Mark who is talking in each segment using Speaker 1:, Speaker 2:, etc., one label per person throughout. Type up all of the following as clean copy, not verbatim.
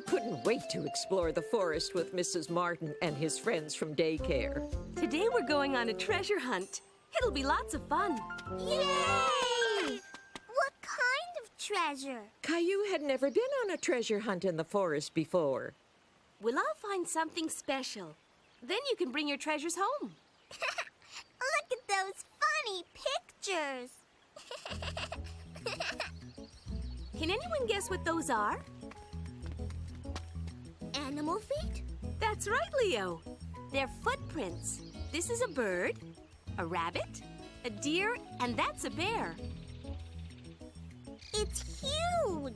Speaker 1: couldn't wait to explore the forest with Mrs. Martin and his friends from daycare.
Speaker 2: Today we're going on a treasure hunt. It'll be lots of fun.
Speaker 3: Yay! What kind of treasure?
Speaker 1: Caillou had never been on a treasure hunt in the forest before.
Speaker 2: We'll all find something special. Then you can bring your treasures home.
Speaker 3: Look at those funny pictures.
Speaker 2: Can anyone guess what those are?
Speaker 3: Animal feet?
Speaker 2: That's right, Leo. They're footprints. This is a bird, a rabbit, a deer, and that's a bear.
Speaker 3: It's huge.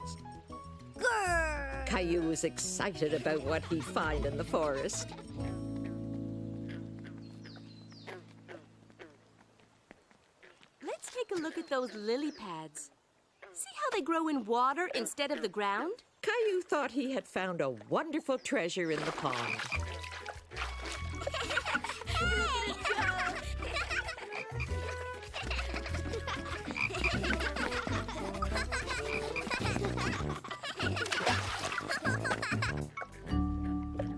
Speaker 3: Grrr.
Speaker 1: Caillou was excited about what he'd find in the forest.
Speaker 2: Let's take a look at those lily pads. See how they grow in water instead of the ground?
Speaker 1: Caillou thought he had found a wonderful treasure in the pond.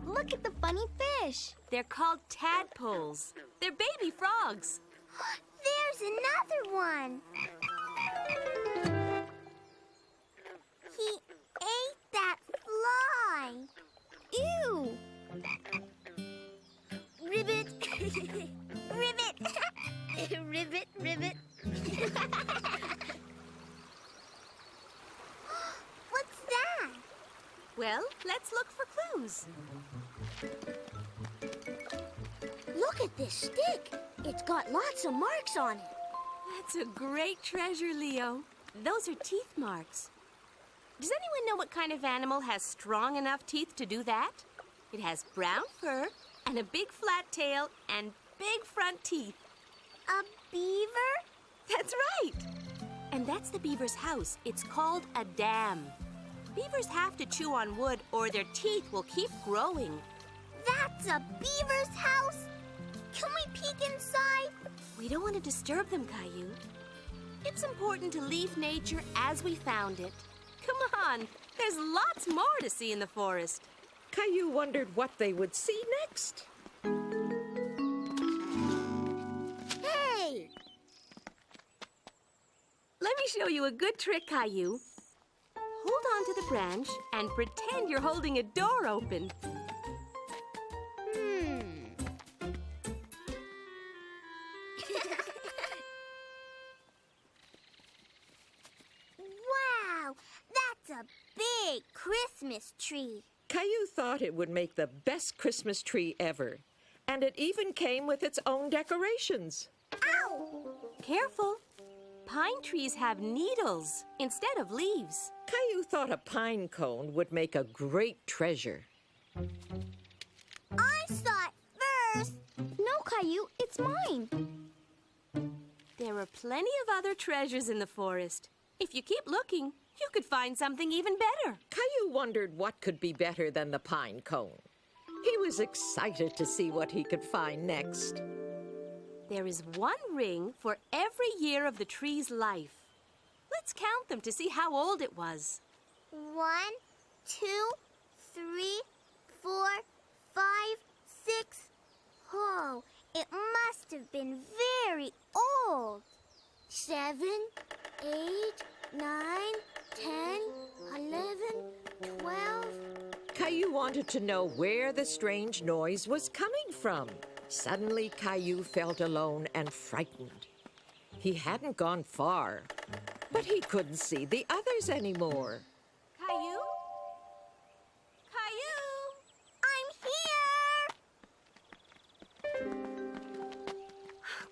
Speaker 3: Look at the funny fish.
Speaker 2: They're called tadpoles. They're baby frogs.
Speaker 3: There's another one. He ate that fly. Ew. Ribbit. Ribbit. Ribbit, ribbit. What's that?
Speaker 2: Well, let's look for clues.
Speaker 3: Look at this stick. It's got lots of marks on it.
Speaker 2: That's a great treasure, Leo. Those are teeth marks. Does anyone know what kind of animal has strong enough teeth to do that? It has brown fur and a big flat tail and big front teeth.
Speaker 3: A beaver?
Speaker 2: That's right. And that's the beaver's house. It's called a dam. Beavers have to chew on wood or their teeth will keep growing.
Speaker 3: That's a beaver's house? Can we peek inside?
Speaker 2: We don't want to disturb them, Caillou. It's important to leave nature as we found it. Come on, there's lots more to see in the forest.
Speaker 1: Caillou wondered what they would see next.
Speaker 3: Hey!
Speaker 2: Let me show you a good trick, Caillou. Hold on to the branch and pretend you're holding a door open.
Speaker 3: Wow, that's a big Christmas tree.
Speaker 1: Caillou thought it would make the best Christmas tree ever. And it even came with its own decorations.
Speaker 3: Ow!
Speaker 2: Careful. Pine trees have needles instead of leaves.
Speaker 1: Caillou thought a pine cone would make a great treasure.
Speaker 3: I saw it first. No, Caillou, it's mine.
Speaker 2: There are plenty of other treasures in the forest. If you keep looking, you could find something even better.
Speaker 1: Caillou wondered what could be better than the pine cone. He was excited to see what he could find next.
Speaker 2: There is one ring for every year of the tree's life. Let's count them to see how old it was.
Speaker 3: 1, 2, 3, 4, 5, 6. Oh, it must have been very old. 7, 8, 9, 10, 11, 12.
Speaker 1: Caillou wanted to know where the strange noise was coming from. Suddenly, Caillou felt alone and frightened. He hadn't gone far, but he couldn't see the others anymore.
Speaker 2: Caillou? Caillou!
Speaker 3: I'm here!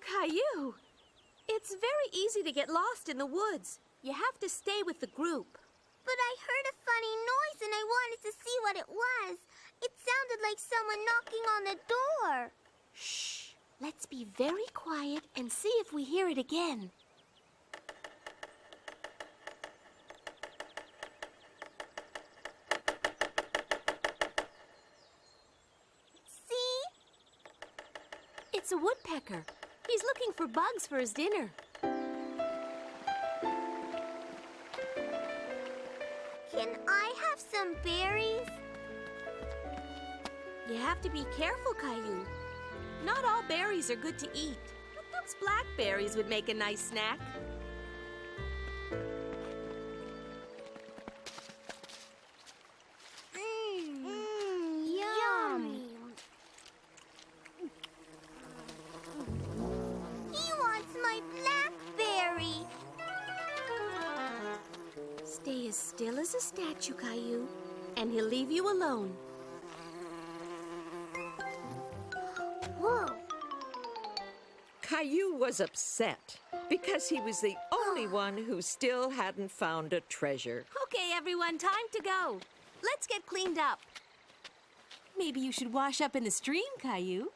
Speaker 2: Caillou! It's very easy to get lost in the woods. You have to stay with the group.
Speaker 3: But I heard a funny noise and I wanted to see what it was. It sounded like someone knocking on the door.
Speaker 2: Shh! Let's be very quiet and see if we hear it again.
Speaker 3: See?
Speaker 2: It's a woodpecker. He's looking for bugs for his dinner.
Speaker 3: Can I have some berries?
Speaker 2: You have to be careful, Caillou. Not all berries are good to eat, but those blackberries would make a nice snack.
Speaker 3: Yummy. He wants my blackberry.
Speaker 2: Stay as still as a statue, Caillou, and he'll leave you alone.
Speaker 3: Whoa.
Speaker 1: Caillou was upset because he was the only one who still hadn't found a treasure.
Speaker 2: Okay, everyone, time to go. Let's get cleaned up. Maybe you should wash up in the stream, Caillou.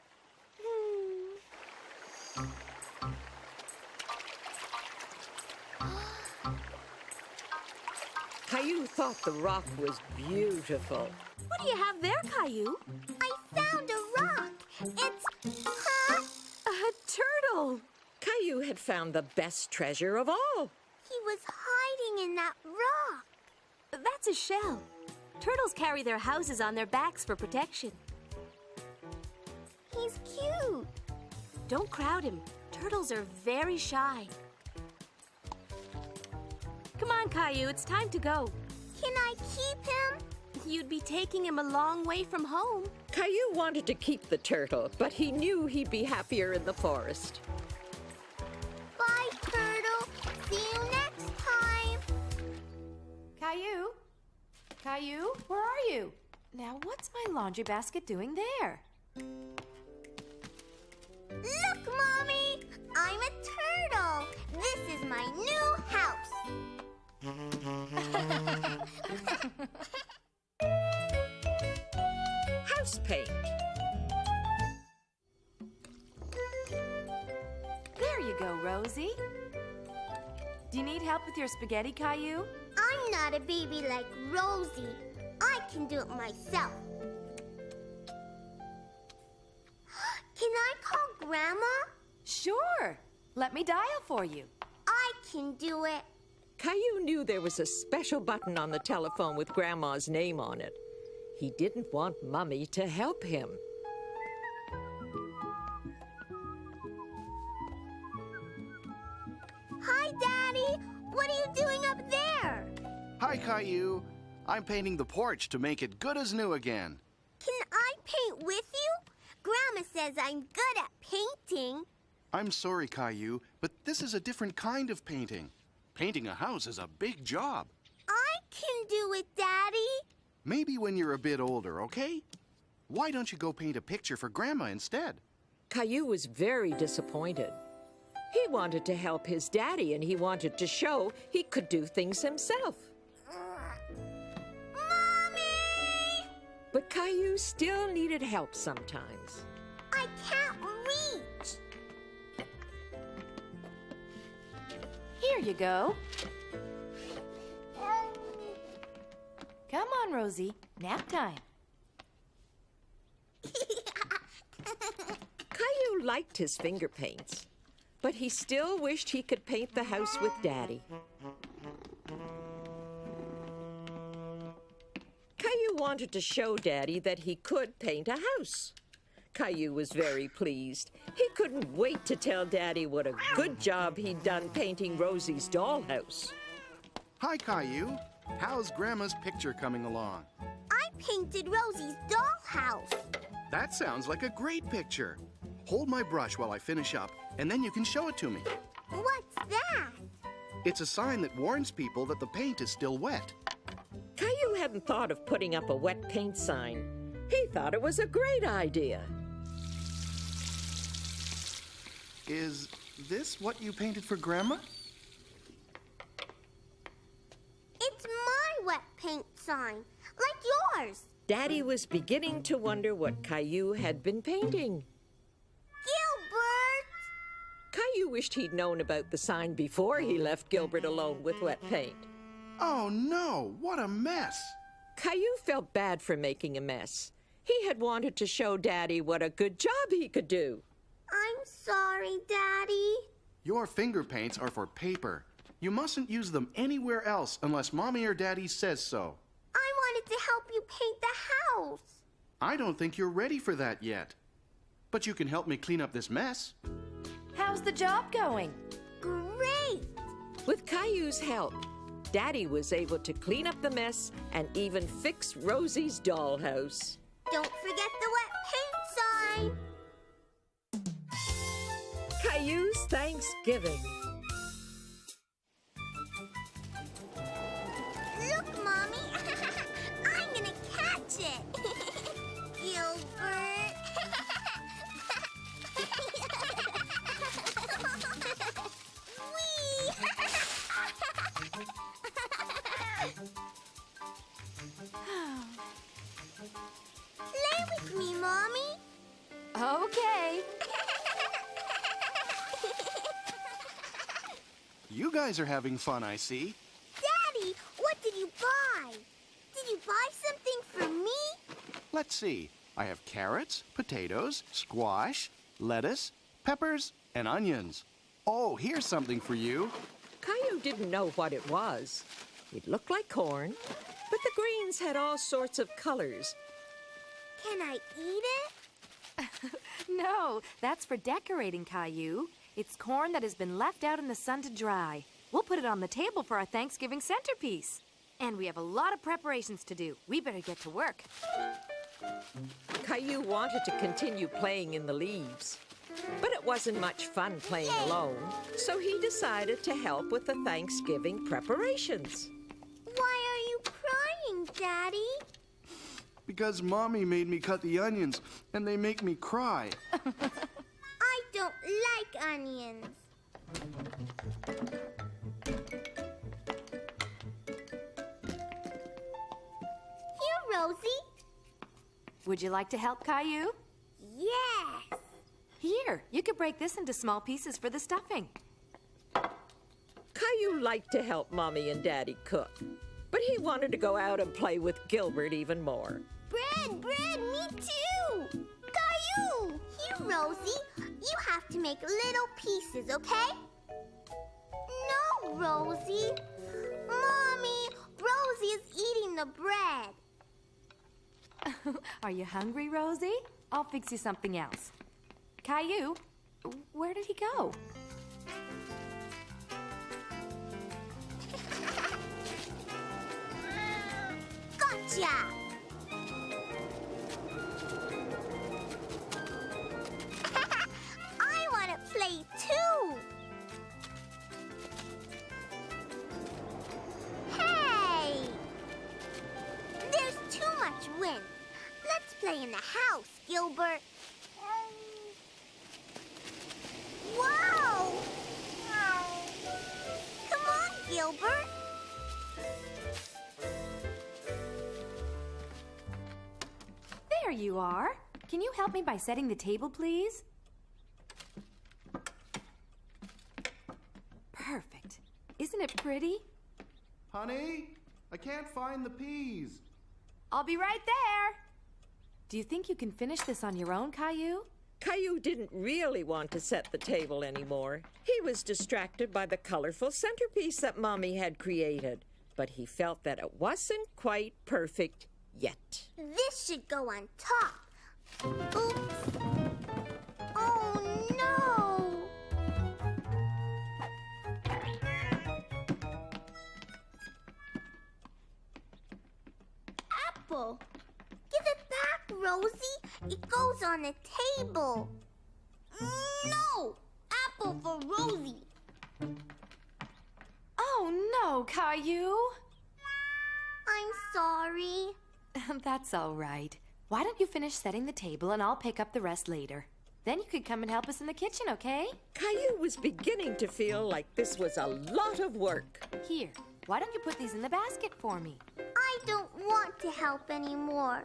Speaker 1: Caillou thought the rock was beautiful.
Speaker 2: What do you have there, Caillou?
Speaker 3: I found a rock. It's... Huh?
Speaker 2: A turtle.
Speaker 1: Caillou had found the best treasure of all.
Speaker 3: He was hiding in that rock.
Speaker 2: That's a shell. Turtles carry their houses on their backs for protection.
Speaker 3: He's cute.
Speaker 2: Don't crowd him. Turtles are very shy. Come on, Caillou, it's time to go.
Speaker 3: Can I keep him?
Speaker 2: You'd be taking him a long way from home.
Speaker 1: Caillou wanted to keep the turtle, but he knew he'd be happier in the forest.
Speaker 3: Bye, Turtle. See you next time.
Speaker 4: Caillou? Caillou, where are you? Now, what's my laundry basket doing there?
Speaker 3: Look, Mommy! I'm a turtle. This is my new house.
Speaker 1: House paint.
Speaker 4: There you go, Rosie. Do you need help with your spaghetti, Caillou?
Speaker 3: I'm not a baby like Rosie. I can do it myself. Can I call Grandma?
Speaker 4: Sure. Let me dial for you.
Speaker 3: I can do it.
Speaker 1: Caillou knew there was a special button on the telephone with Grandma's name on it. He didn't want Mummy to help him.
Speaker 3: Hi, Daddy. What are you doing up there?
Speaker 5: Hi, Caillou. I'm painting the porch to make it good as new again.
Speaker 3: Can I paint with you? Grandma says I'm good at painting.
Speaker 5: I'm sorry, Caillou, but this is a different kind of painting. Painting a house is a big job.
Speaker 3: I can do it, Daddy.
Speaker 5: Maybe when you're a bit older, okay? Why don't you go paint a picture for Grandma instead?
Speaker 1: Caillou was very disappointed. He wanted to help his daddy, and he wanted to show he could do things himself.
Speaker 3: Mommy!
Speaker 1: But Caillou still needed help sometimes.
Speaker 3: I can't reach.
Speaker 4: Here you go. Come on, Rosie. Nap time.
Speaker 1: Caillou liked his finger paints, but he still wished he could paint the house with Daddy. Caillou wanted to show Daddy that he could paint a house. Caillou was very pleased. He couldn't wait to tell Daddy what a good job he'd done painting Rosie's dollhouse.
Speaker 5: Hi, Caillou. How's Grandma's picture coming along?
Speaker 3: I painted Rosie's dollhouse.
Speaker 5: That sounds like a great picture. Hold my brush while I finish up, and then you can show it to me.
Speaker 3: What's that?
Speaker 5: It's a sign that warns people that the paint is still wet.
Speaker 1: Caillou hadn't thought of putting up a wet paint sign. He thought it was a great idea.
Speaker 5: Is this what you painted for Grandma?
Speaker 3: It's my wet paint sign, like yours.
Speaker 1: Daddy was beginning to wonder what Caillou had been painting.
Speaker 3: Gilbert!
Speaker 1: Caillou wished he'd known about the sign before he left Gilbert alone with wet paint.
Speaker 5: Oh, no! What a mess!
Speaker 1: Caillou felt bad for making a mess. He had wanted to show Daddy what a good job he could do.
Speaker 3: I'm sorry, Daddy.
Speaker 5: Your finger paints are for paper. You mustn't use them anywhere else unless Mommy or Daddy says so.
Speaker 3: I wanted to help you paint the house.
Speaker 5: I don't think you're ready for that yet. But you can help me clean up this mess.
Speaker 4: How's the job going?
Speaker 3: Great!
Speaker 1: With Caillou's help, Daddy was able to clean up the mess and even fix Rosie's dollhouse.
Speaker 3: Don't forget the wet paint sign.
Speaker 1: Caillou's Thanksgiving.
Speaker 3: Look, Mommy. I'm gonna catch it. Gilbert. Whee! Play with me, Mommy.
Speaker 4: Okay.
Speaker 5: You guys are having fun, I see.
Speaker 3: Daddy, what did you buy? Did you buy something for me?
Speaker 5: Let's see. I have carrots, potatoes, squash, lettuce, peppers, and onions. Oh, here's something for you.
Speaker 1: Caillou didn't know what it was. It looked like corn, but the greens had all sorts of colors.
Speaker 3: Can I eat it?
Speaker 4: No, that's for decorating, Caillou. It's corn that has been left out in the sun to dry. We'll put it on the table for our Thanksgiving centerpiece. And we have a lot of preparations to do. We better get to work.
Speaker 1: Caillou wanted to continue playing in the leaves, but it wasn't much fun playing alone, so he decided to help with the Thanksgiving preparations.
Speaker 3: Why are you crying, Daddy?
Speaker 5: Because Mommy made me cut the onions, and they make me cry.
Speaker 3: I don't like onions. Here, Rosie.
Speaker 4: Would you like to help, Caillou?
Speaker 3: Yes.
Speaker 4: Here, you could break this into small pieces for the stuffing.
Speaker 1: Caillou liked to help Mommy and Daddy cook, but he wanted to go out and play with Gilbert even more.
Speaker 3: Bread, me too. Caillou. Here, Rosie. You have to make little pieces, okay? No, Rosie. Mommy, Rosie is eating the bread.
Speaker 4: Are you hungry, Rosie? I'll fix you something else. Caillou, where did he go?
Speaker 3: Gotcha! I want to play too! Hey! There's too much wind. Let's play in the house, Gilbert. Whoa! Come on, Gilbert.
Speaker 4: There you are. Can you help me by setting the table, please? Perfect. Isn't it pretty?
Speaker 5: Honey, I can't find the peas.
Speaker 4: I'll be right there. Do you think you can finish this on your own, Caillou?
Speaker 1: Caillou didn't really want to set the table anymore. He was distracted by the colorful centerpiece that Mommy had created, but he felt that it wasn't quite perfect yet.
Speaker 3: This should go on top. Oops. Oh, no. Apple. Give it back, Rosie. It goes on the table. No. Apple for Rosie.
Speaker 4: Oh, no, Caillou.
Speaker 3: I'm sorry.
Speaker 4: That's all right. Why don't you finish setting the table and I'll pick up the rest later. Then you could come and help us in the kitchen, okay?
Speaker 1: Caillou was beginning to feel like this was a lot of work.
Speaker 4: Here, why don't you put these in the basket for me?
Speaker 3: I don't want to help anymore.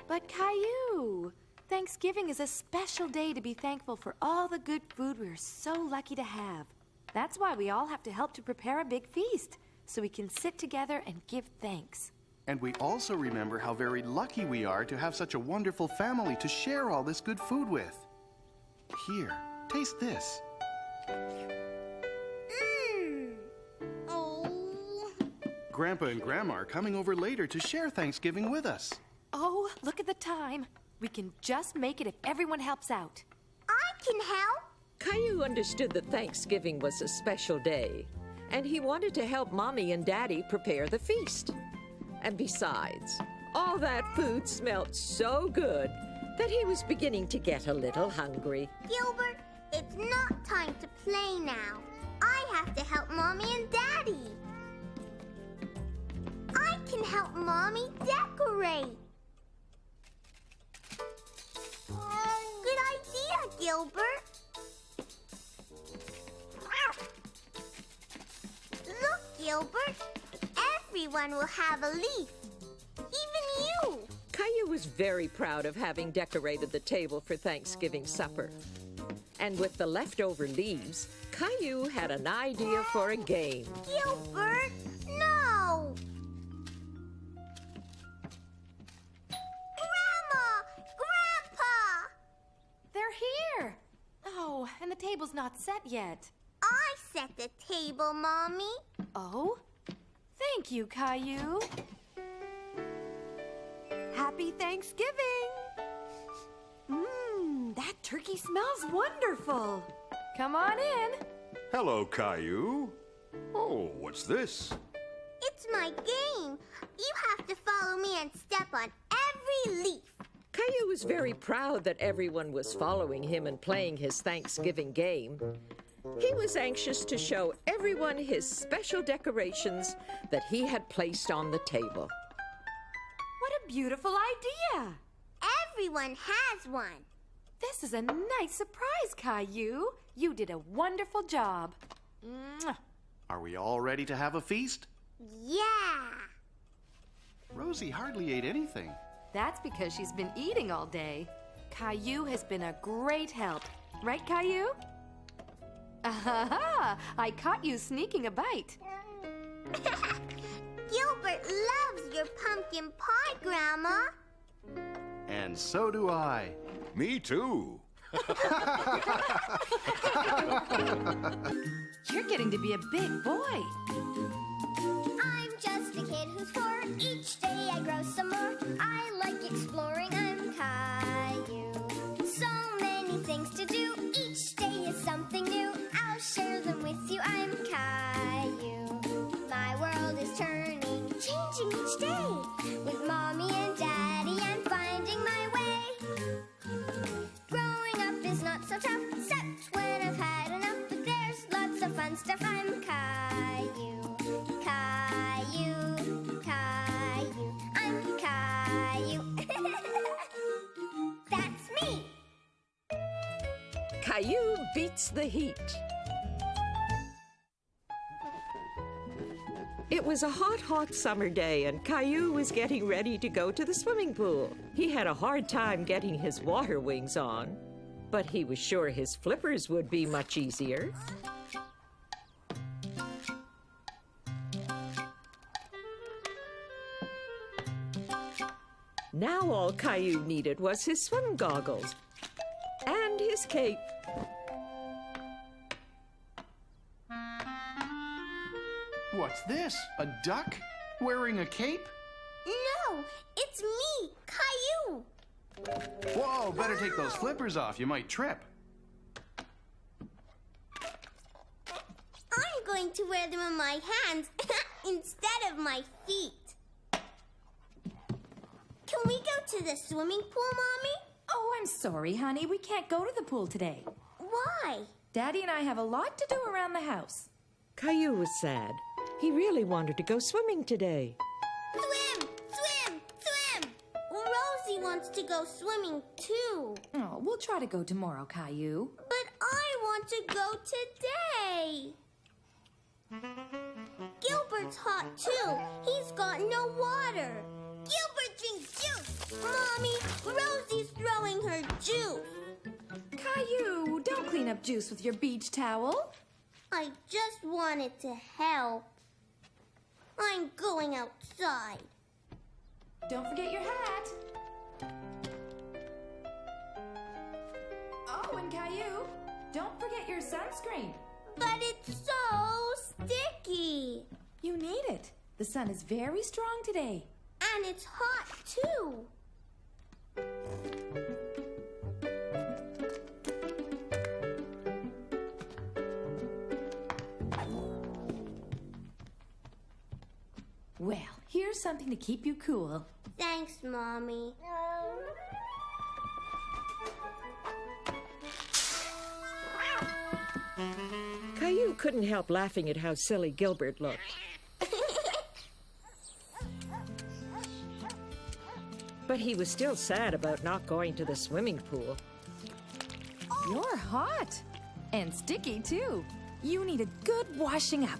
Speaker 4: But Caillou, Thanksgiving is a special day to be thankful for all the good food we're so lucky to have. That's why we all have to help to prepare a big feast, so we can sit together and give thanks.
Speaker 5: And we also remember how very lucky we are to have such a wonderful family to share all this good food with. Here, taste this.
Speaker 3: Oh.
Speaker 5: Grandpa and Grandma are coming over later to share Thanksgiving with us.
Speaker 4: Oh, look at the time. We can just make it if everyone helps out.
Speaker 3: I can help.
Speaker 1: Caillou understood that Thanksgiving was a special day, and he wanted to help Mommy and Daddy prepare the feast. And besides, all that food smelled so good that he was beginning to get a little hungry.
Speaker 3: Gilbert, it's not time to play now. I have to help Mommy and Daddy. I can help Mommy decorate. Good idea, Gilbert. Look, Gilbert. Everyone will have a leaf. Even you.
Speaker 1: Caillou was very proud of having decorated the table for Thanksgiving supper. And with the leftover leaves, Caillou had an idea for a game.
Speaker 3: Gilbert, no! Grandma! Grandpa!
Speaker 4: They're here. Oh, and the table's not set yet.
Speaker 3: I set the table, Mommy.
Speaker 4: Oh? Thank you, Caillou. Happy Thanksgiving! That turkey smells wonderful. Come on in.
Speaker 6: Hello, Caillou. Oh, what's this?
Speaker 3: It's my game. You have to follow me and step on every leaf.
Speaker 1: Caillou was very proud that everyone was following him and playing his Thanksgiving game. He was anxious to show everyone his special decorations that he had placed on the table.
Speaker 4: What a beautiful idea.
Speaker 3: Everyone has one.
Speaker 4: This is a nice surprise, Caillou. You did a wonderful job. Mwah.
Speaker 5: Are we all ready to have a feast?
Speaker 3: Yeah.
Speaker 5: Rosie hardly ate anything.
Speaker 4: That's because she's been eating all day. Caillou has been a great help. Right, Caillou? Aha! I caught you sneaking a bite.
Speaker 3: Gilbert loves your pumpkin pie, Grandma.
Speaker 5: And so do I.
Speaker 6: Me too.
Speaker 4: You're getting to be a big boy.
Speaker 3: I'm just a kid who's 4. Each day I grow some more. I like exploring. I'm Caillou. So many things to do. Each day is something new. I'll share them with you. I'm Caillou. My world is turning, changing each day. With Mommy and Daddy, I'm finding my way. Growing up is not so tough, except when I've had enough. But there's lots of fun stuff. I'm Caillou. Caillou, Caillou, I'm Caillou. That's me.
Speaker 1: Caillou beats the heat. It was a hot, hot summer day, and Caillou was getting ready to go to the swimming pool. He had a hard time getting his water wings on, but he was sure his flippers would be much easier. Now all Caillou needed was his swim goggles and his cape.
Speaker 5: What's this? A duck? Wearing a cape?
Speaker 3: No, it's me, Caillou.
Speaker 5: Whoa, better take those flippers off. You might trip.
Speaker 3: I'm going to wear them on my hands instead of my feet. Can we go to the swimming pool, Mommy?
Speaker 7: Oh, I'm sorry, honey. We can't go to the pool today.
Speaker 3: Why?
Speaker 7: Daddy and I have a lot to do around the house.
Speaker 1: Caillou was sad. He really wanted to go swimming today.
Speaker 3: Swim! Swim! Swim! Rosie wants to go swimming too.
Speaker 7: Oh, we'll try to go tomorrow, Caillou.
Speaker 3: But I want to go today. Gilbert's hot too. He's got no water. Gilbert drinks juice. Mommy, Rosie's throwing her juice.
Speaker 7: Caillou, don't clean up juice with your beach towel.
Speaker 3: I just wanted to help. I'm going outside.
Speaker 7: Don't forget your hat. Oh, and Caillou, don't forget your sunscreen.
Speaker 3: But it's so sticky.
Speaker 7: You need it. The sun is very strong today.
Speaker 3: And it's hot, too.
Speaker 7: Well, here's something to keep you cool.
Speaker 3: Thanks, Mommy.
Speaker 1: Caillou couldn't help laughing at how silly Gilbert looked. But he was still sad about not going to the swimming pool.
Speaker 7: You're hot. And sticky, too. You need a good washing up.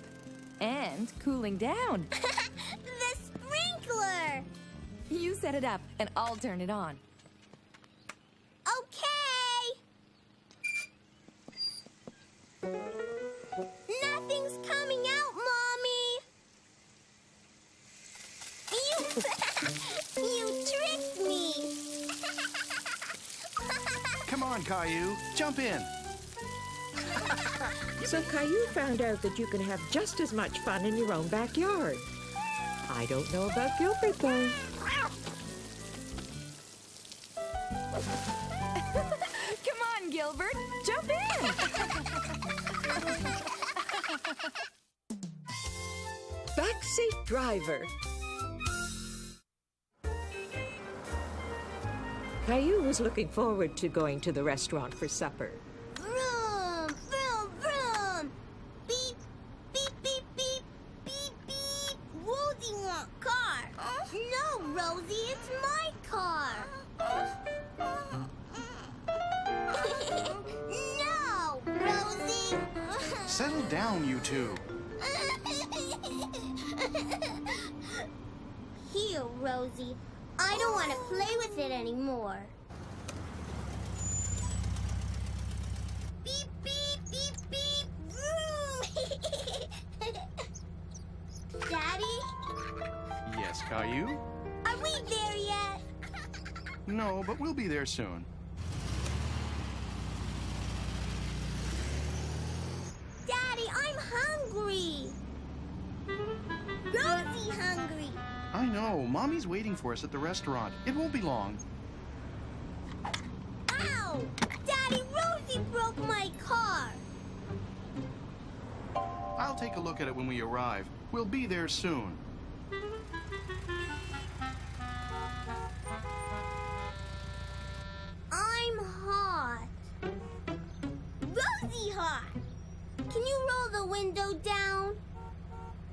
Speaker 7: And cooling down.
Speaker 3: The sprinkler!
Speaker 7: You set it up, and I'll turn it on.
Speaker 3: Okay. Nothing's coming out, Mommy. You tricked me.
Speaker 5: Come on, Caillou. Jump in.
Speaker 1: So Caillou found out that you can have just as much fun in your own backyard. I don't know about Gilbert, though.
Speaker 7: Come on, Gilbert. Jump in.
Speaker 1: Backseat driver. Caillou was looking forward to going to the restaurant for supper.
Speaker 3: Vroom, vroom, vroom. Beep, beep, beep, beep, beep, beep. Rosie want car. No, Rosie, it's my car. No, Rosie.
Speaker 5: Settle down, you two.
Speaker 3: Here, Rosie. I don't want to play with it anymore. Beep, beep, beep, beep. Vroom. Daddy,
Speaker 5: Yes, Caillou?
Speaker 3: are we there yet?
Speaker 5: No, but we'll be there soon.
Speaker 3: Daddy, I'm hungry. Rosie hungry.
Speaker 5: I know. Mommy's waiting for us at the restaurant. It won't be long.
Speaker 3: Ow! Daddy, Rosie broke my car.
Speaker 5: I'll take a look at it when we arrive. We'll be there soon.
Speaker 3: I'm hot. Rosie hot. Can you roll the window down?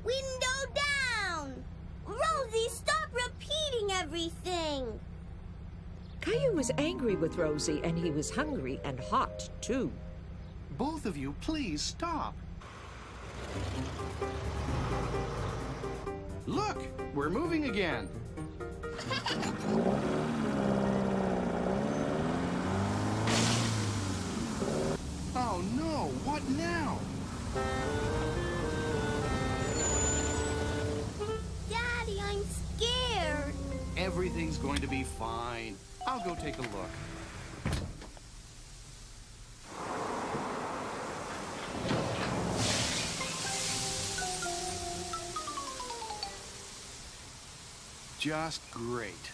Speaker 3: Window down! Rosie, stop repeating everything.
Speaker 1: Caillou was angry with Rosie, and he was hungry and hot, too.
Speaker 5: Both of you, please stop. Look, we're moving again. Oh no, what now?
Speaker 3: Daddy, I'm scared.
Speaker 5: Everything's going to be fine. I'll go take a look. Just great.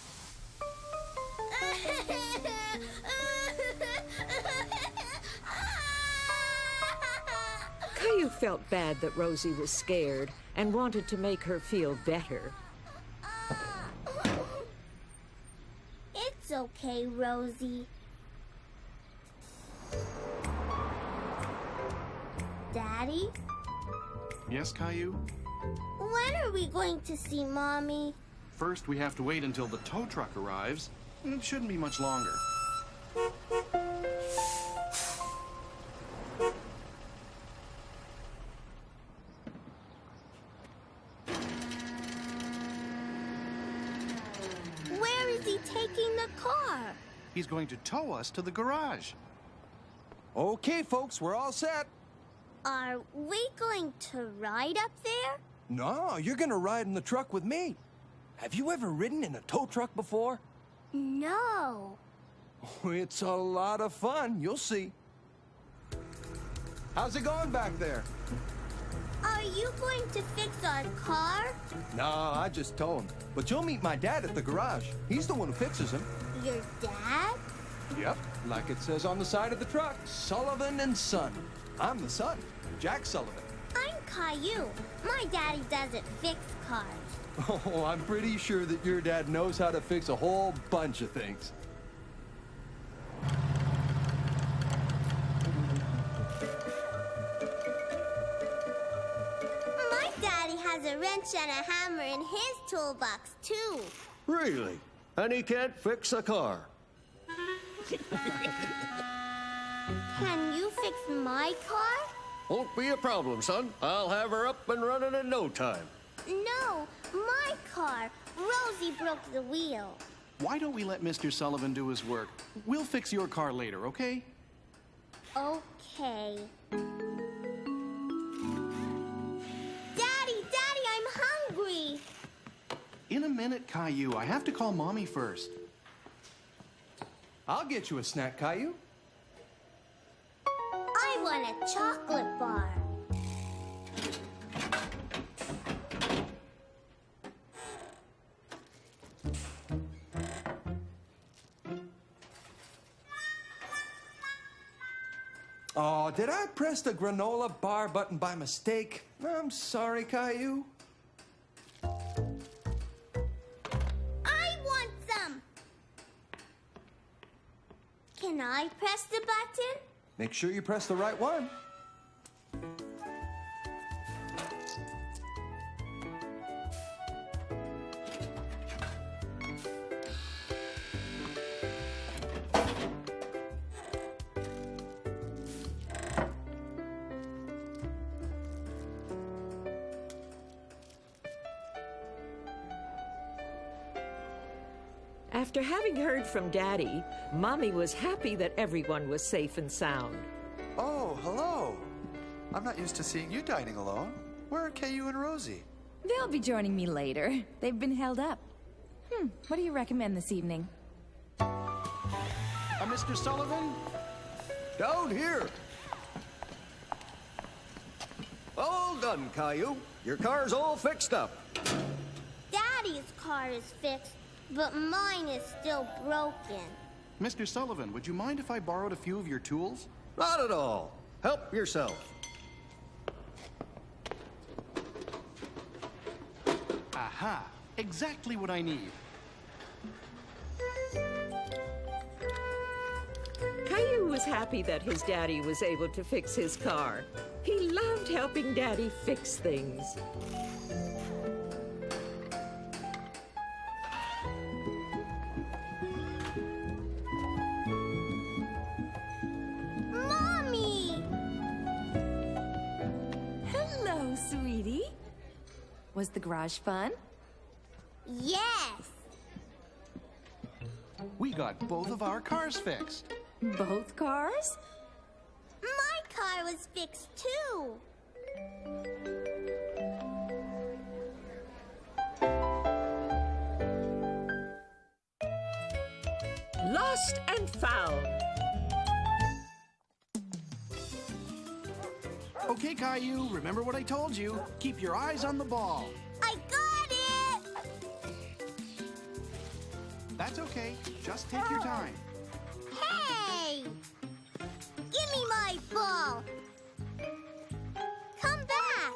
Speaker 1: Caillou felt bad that Rosie was scared and wanted to make her feel better.
Speaker 3: It's okay, Rosie. Daddy,
Speaker 5: Yes, Caillou?
Speaker 3: when are we going to see Mommy?
Speaker 5: First, we have to wait until the tow truck arrives. It shouldn't be much longer.
Speaker 3: Where is he taking the car?
Speaker 5: He's going to tow us to the garage.
Speaker 8: Okay, folks, we're all set.
Speaker 3: Are we going to ride up there?
Speaker 8: No, you're gonna ride in the truck with me. Have you ever ridden in a tow truck before?
Speaker 3: No.
Speaker 8: It's a lot of fun, you'll see. How's it going back there?
Speaker 3: Are you going to fix our car?
Speaker 8: Nah, I just tow him. But you'll meet my dad at the garage. He's the one who fixes him.
Speaker 3: Your dad?
Speaker 8: Yep, like it says on the side of the truck, Sullivan and Son. I'm the son, Jack Sullivan.
Speaker 3: I'm Caillou. My daddy doesn't fix cars.
Speaker 8: Oh, I'm pretty sure that your dad knows how to fix a whole bunch of things.
Speaker 3: My daddy has a wrench and a hammer in his toolbox, too.
Speaker 9: Really? And he can't fix a car?
Speaker 3: Can you fix my car?
Speaker 9: Won't be a problem, son. I'll have her up and running in no time.
Speaker 3: No, my car. Rosie broke the wheel.
Speaker 5: Why don't we let Mr. Sullivan do his work? We'll fix your car later, okay?
Speaker 3: Okay. Daddy, I'm hungry.
Speaker 5: In a minute, Caillou. I have to call Mommy first.
Speaker 8: I'll get you a snack, Caillou.
Speaker 3: I want a chocolate bar.
Speaker 8: Oh, did I press the granola bar button by mistake? I'm sorry, Caillou.
Speaker 3: I want some. Can I press the button?
Speaker 8: Make sure you press the right one.
Speaker 1: After having heard from Daddy, Mommy was happy that everyone was safe and sound.
Speaker 10: Oh, hello. I'm not used to seeing you dining alone. Where are Caillou and Rosie?
Speaker 7: They'll be joining me later. They've been held up. What do you recommend this evening?
Speaker 5: Mr. Sullivan?
Speaker 9: Down here. All done, Caillou. Your car's all fixed up.
Speaker 3: Daddy's car is fixed, but mine is still broken.
Speaker 5: Mr. Sullivan, would you mind if I borrowed a few of your tools?
Speaker 9: Not at all. Help yourself.
Speaker 5: Aha! Exactly what I need.
Speaker 1: Caillou was happy that his daddy was able to fix his car. He loved helping Daddy fix things.
Speaker 3: Mommy!
Speaker 4: Hello, sweetie. Was the garage fun?
Speaker 3: Yes!
Speaker 5: We got both of our cars fixed.
Speaker 4: Both cars?
Speaker 3: My car was fixed too.
Speaker 1: Lost and found.
Speaker 5: Okay, Caillou, remember what I told you. Keep your eyes on the ball.
Speaker 3: I got it!
Speaker 5: That's okay. Just take your time.
Speaker 3: Hey! Give me my ball! Come back!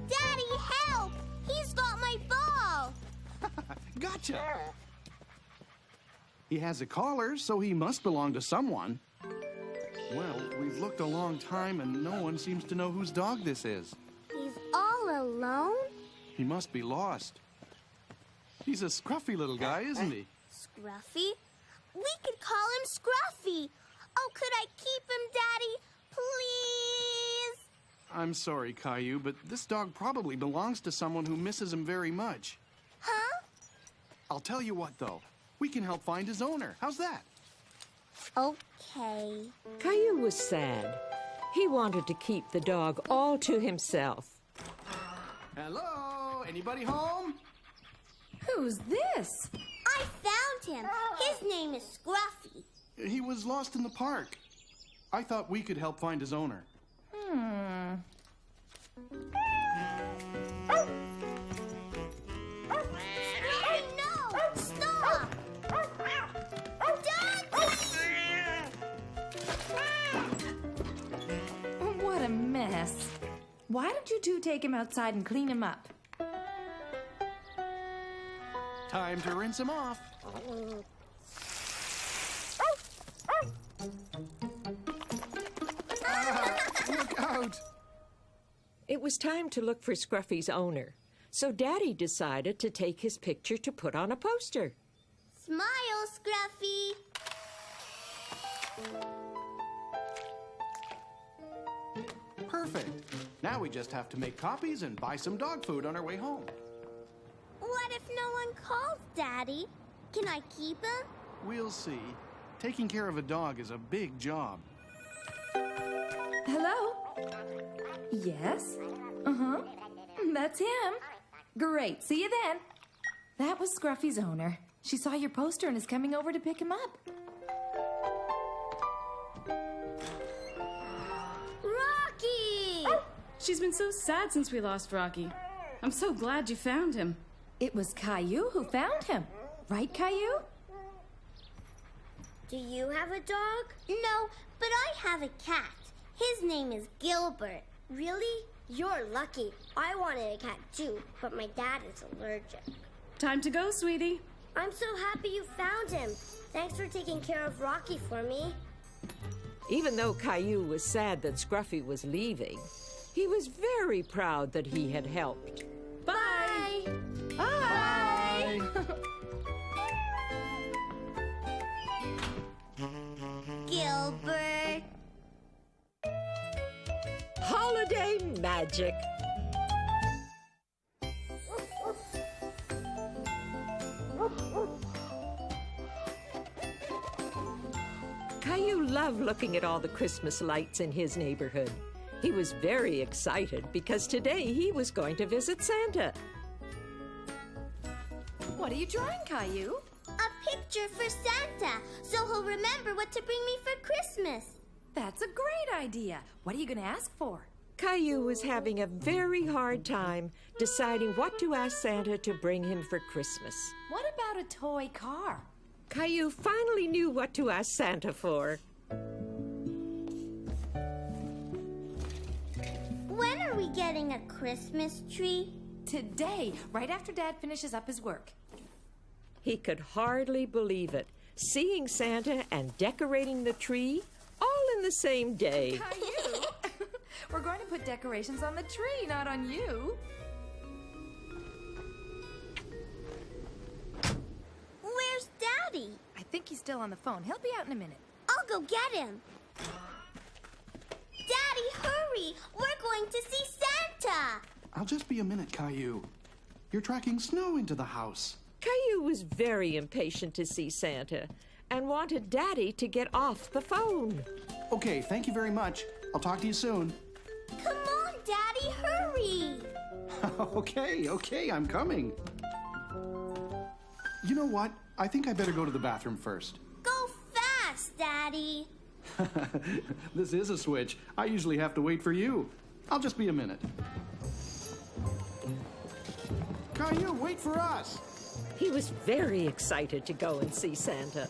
Speaker 3: Daddy, help! He's got my ball!
Speaker 5: Gotcha! He has a collar, so he must belong to someone. Well, we've looked a long time, and no one seems to know whose dog this is.
Speaker 3: He's all alone?
Speaker 5: He must be lost. He's a scruffy little guy, isn't he?
Speaker 3: Scruffy? We could call him Scruffy. Oh, could I keep him, Daddy? Please?
Speaker 5: I'm sorry, Caillou, but this dog probably belongs to someone who misses him very much.
Speaker 3: Huh?
Speaker 5: I'll tell you what, though. We can help find his owner. How's that?
Speaker 3: Okay.
Speaker 1: Caillou was sad. He wanted to keep the dog all to himself.
Speaker 5: Hello? Anybody home?
Speaker 4: Who's this?
Speaker 3: I found him. His name is Scruffy.
Speaker 5: He was lost in the park. I thought we could help find his owner.
Speaker 7: Why don't you two take him outside and clean him up?
Speaker 5: Time to rinse him off. Look out!
Speaker 1: It was time to look for Scruffy's owner, so Daddy decided to take his picture to put on a poster.
Speaker 3: Smile, Scruffy.
Speaker 5: Perfect. Now we just have to make copies and buy some dog food on our way home.
Speaker 3: What if no one calls, Daddy? Can I keep him?
Speaker 5: We'll see. Taking care of a dog is a big job.
Speaker 7: Hello? Yes? Uh-huh. That's him. Great. See you then. That was Scruffy's owner. She saw your poster and is coming over to pick him up.
Speaker 3: Rocky!
Speaker 11: She's been so sad since we lost Rocky. I'm so glad you found him.
Speaker 7: It was Caillou who found him. Right, Caillou?
Speaker 3: Do you have a dog? No, but I have a cat. His name is Gilbert. Really? You're lucky. I wanted a cat too, but my dad is allergic.
Speaker 11: Time to go, sweetie.
Speaker 3: I'm so happy you found him. Thanks for taking care of Rocky for me.
Speaker 1: Even though Caillou was sad that Scruffy was leaving, he was very proud that he had helped.
Speaker 3: Bye!
Speaker 7: Bye!
Speaker 3: Gilbert!
Speaker 1: Holiday magic. Caillou loved looking at all the Christmas lights in his neighborhood. He was very excited because today he was going to visit Santa.
Speaker 4: What are you drawing, Caillou?
Speaker 3: A picture for Santa, so he'll remember what to bring me for Christmas.
Speaker 4: That's a great idea. What are you going to ask for?
Speaker 1: Caillou was having a very hard time deciding what to ask Santa to bring him for Christmas.
Speaker 4: What about a toy car?
Speaker 1: Caillou finally knew what to ask Santa for.
Speaker 3: When are we getting a Christmas tree?
Speaker 4: Today, right after Dad finishes up his work.
Speaker 1: He could hardly believe it, seeing Santa and decorating the tree all in the same day.
Speaker 4: Caillou, we're going to put decorations on the tree, not on you.
Speaker 3: Where's Daddy?
Speaker 4: I think he's still on the phone. He'll be out in a minute.
Speaker 3: I'll go get him. Daddy, hurry! We're going to see Santa!
Speaker 5: I'll just be a minute, Caillou. You're tracking snow into the house.
Speaker 1: Caillou was very impatient to see Santa and wanted Daddy to get off the phone.
Speaker 5: Okay, thank you very much. I'll talk to you soon.
Speaker 3: Come on, Daddy, hurry!
Speaker 5: Okay, I'm coming. You know what? I think I better go to the bathroom first.
Speaker 3: Go fast, Daddy.
Speaker 5: This is a switch. I usually have to wait for you. I'll just be a minute. Caillou, wait for us.
Speaker 1: He was very excited to go and see Santa.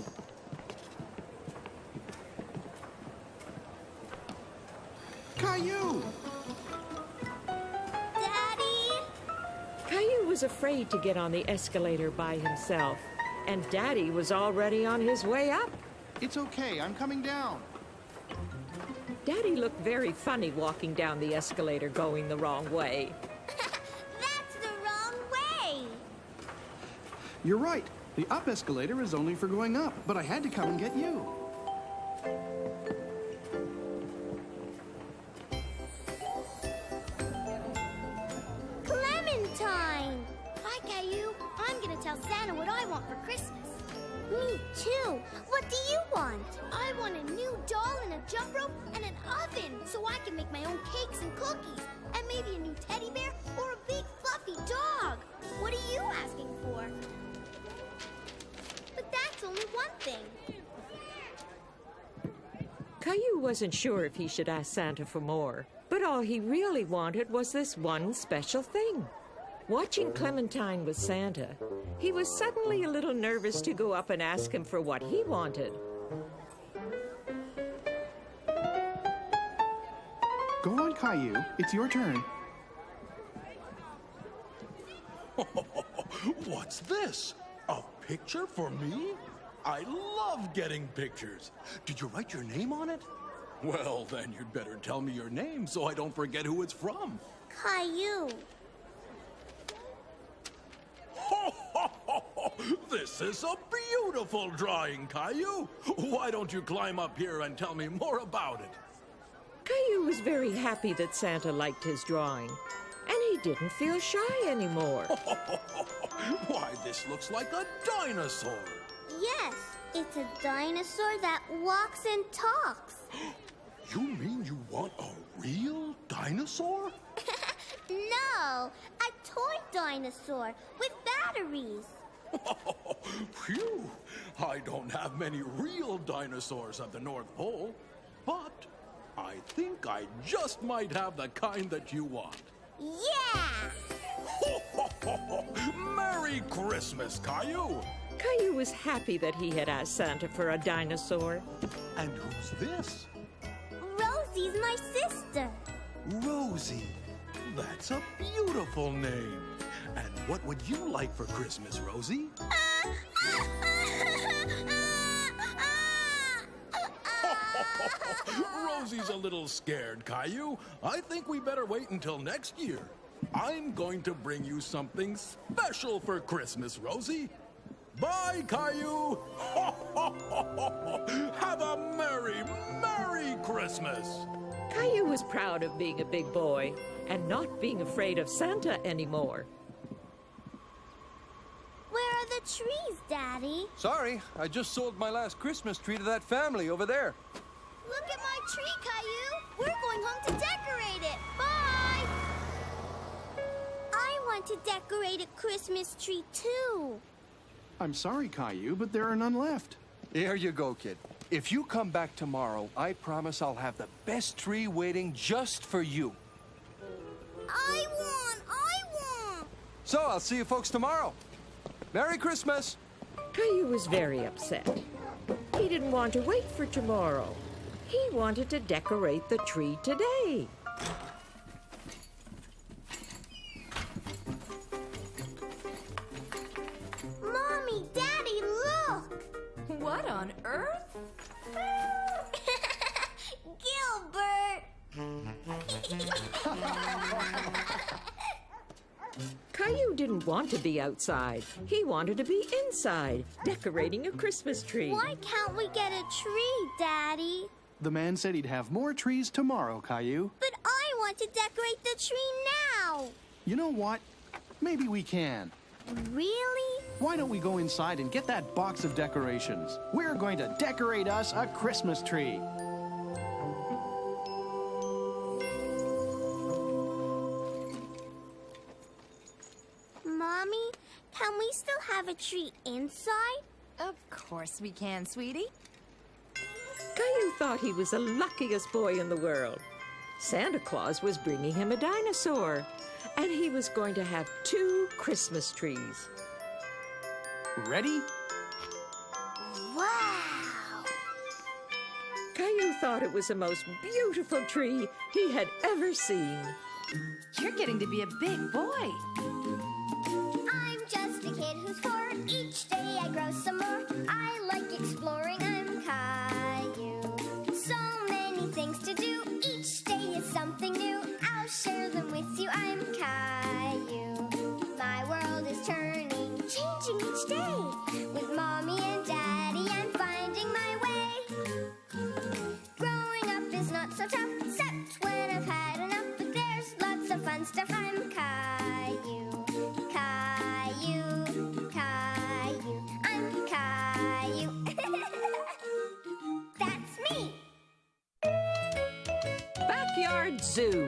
Speaker 5: Caillou!
Speaker 3: Daddy?
Speaker 1: Caillou was afraid to get on the escalator by himself, and Daddy was already on his way up.
Speaker 5: It's okay, I'm coming down.
Speaker 1: Daddy looked very funny walking down the escalator going the wrong way.
Speaker 3: That's the wrong way.
Speaker 5: You're right. The up escalator is only for going up, but I had to come and get you.
Speaker 3: Clementine! Hi, Caillou. I'm gonna tell Santa what I want for Christmas. Me too. What do you want? I want a new doll and a jump rope and an oven so I can make my own cakes and cookies. And maybe a new teddy bear or a big fluffy dog. What are you asking for? But that's only one thing.
Speaker 1: Caillou wasn't sure if he should ask Santa for more, but all he really wanted was this one special thing. Watching Clementine with Santa, he was suddenly a little nervous to go up and ask him for what he wanted.
Speaker 5: Go on, Caillou. It's your turn.
Speaker 12: What's this? A picture for me? I love getting pictures. Did you write your name on it? Well, then you'd better tell me your name so I don't forget who it's from.
Speaker 3: Caillou.
Speaker 12: This is a beautiful drawing, Caillou. Why don't you climb up here and tell me more about it?
Speaker 1: Caillou was very happy that Santa liked his drawing, and he didn't feel shy anymore.
Speaker 12: Why, this looks like a dinosaur.
Speaker 3: Yes, it's a dinosaur that walks and talks.
Speaker 12: You mean you want a real dinosaur?
Speaker 3: No, a toy dinosaur with batteries.
Speaker 12: Phew! I don't have many real dinosaurs at the North Pole, but I think I just might have the kind that you want.
Speaker 3: Yeah!
Speaker 12: Merry Christmas, Caillou!
Speaker 1: Caillou was happy that he had asked Santa for a dinosaur.
Speaker 12: And who's this?
Speaker 3: Rosie's my sister.
Speaker 12: Rosie. That's a beautiful name. And what would you like for Christmas, Rosie? Rosie's a little scared, Caillou. I think we better wait until next year. I'm going to bring you something special for Christmas, Rosie. Bye, Caillou. Have a merry, merry Christmas.
Speaker 1: Caillou was proud of being a big boy and not being afraid of Santa anymore.
Speaker 3: Where are the trees, Daddy?
Speaker 8: Sorry, I just sold my last Christmas tree to that family over there.
Speaker 3: Look at my tree, Caillou. We're going home to decorate it. Bye! I want to decorate a Christmas tree, too.
Speaker 5: I'm sorry, Caillou, but there are none left.
Speaker 8: Here you go, kid. If you come back tomorrow, I promise I'll have the best tree waiting just for you.
Speaker 3: I want!
Speaker 8: So I'll see you folks tomorrow. Merry Christmas!
Speaker 1: Caillou was very upset. He didn't want to wait for tomorrow. He wanted to decorate the tree today.
Speaker 3: Mommy, Daddy, look!
Speaker 7: What on earth?
Speaker 3: Gilbert!
Speaker 1: Caillou didn't want to be outside. He wanted to be inside, decorating a Christmas tree.
Speaker 3: Why can't we get a tree, Daddy?
Speaker 5: The man said he'd have more trees tomorrow, Caillou.
Speaker 3: But I want to decorate the tree now.
Speaker 5: You know what? Maybe we can.
Speaker 3: Really?
Speaker 5: Why don't we go inside and get that box of decorations? We're going to decorate us a Christmas tree.
Speaker 3: Mommy, can we still have a tree inside?
Speaker 7: Of course we can, sweetie.
Speaker 1: Caillou thought he was the luckiest boy in the world. Santa Claus was bringing him a dinosaur, and he was going to have 2 Christmas trees.
Speaker 5: Ready?
Speaker 3: Wow!
Speaker 1: Caillou thought it was the most beautiful tree he had ever seen.
Speaker 7: You're getting to be a big boy.
Speaker 3: I'm just a kid who's 4. Each day I grow some more. I like exploring. I'm Caillou. So many things to do. Each day is something new. I'll share them with you. I'm Caillou. My world is turning, changing each day. With Mommy and Daddy, I'm finding my way. Growing up is not so tough, except when I've had enough. But there's lots of fun stuff. I'm Caillou. Caillou, Caillou, I'm Caillou. That's me.
Speaker 1: Backyard Zoo.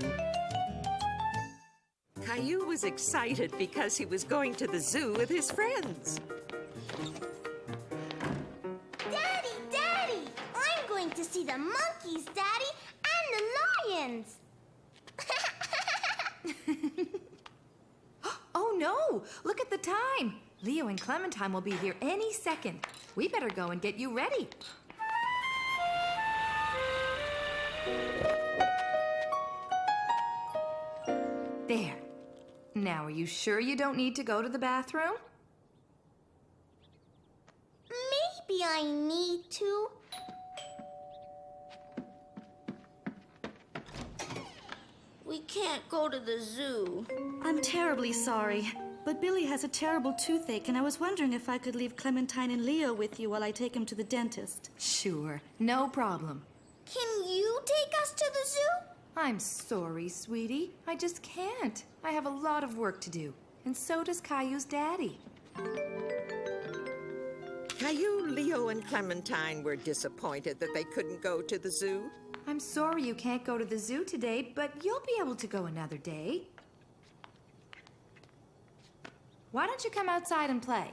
Speaker 1: Caillou was excited because he was going to the zoo with his friends.
Speaker 3: Daddy, Daddy! I'm going to see the monkeys, Daddy, and the lions.
Speaker 4: Oh no! Look at the time! Leo and Clementine will be here any second. We better go and get you ready. Now, are you sure you don't need to go to the bathroom?
Speaker 3: Maybe I need to. We can't go to the zoo.
Speaker 13: I'm terribly sorry, but Billy has a terrible toothache, and I was wondering if I could leave Clementine and Leo with you while I take him to the dentist.
Speaker 4: Sure, no problem.
Speaker 3: Can you take us to the zoo?
Speaker 4: I'm sorry, sweetie. I just can't. I have a lot of work to do, and so does Caillou's daddy.
Speaker 1: Caillou, Leo, and Clementine were disappointed that they couldn't go to the zoo.
Speaker 4: I'm sorry you can't go to the zoo today, but you'll be able to go another day. Why don't you come outside and play?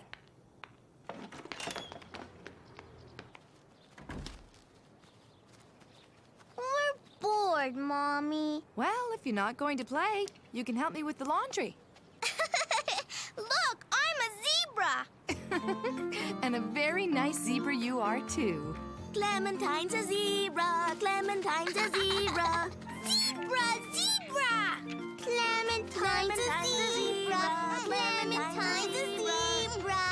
Speaker 3: We're bored, Mommy.
Speaker 4: Well, if you're not going to play, you can help me with the laundry.
Speaker 3: Look, I'm a zebra.
Speaker 4: And a very nice zebra you are, too.
Speaker 2: Clementine's a zebra. Clementine's a zebra.
Speaker 3: Zebra, zebra. Clementine's a zebra. Clementine's a zebra.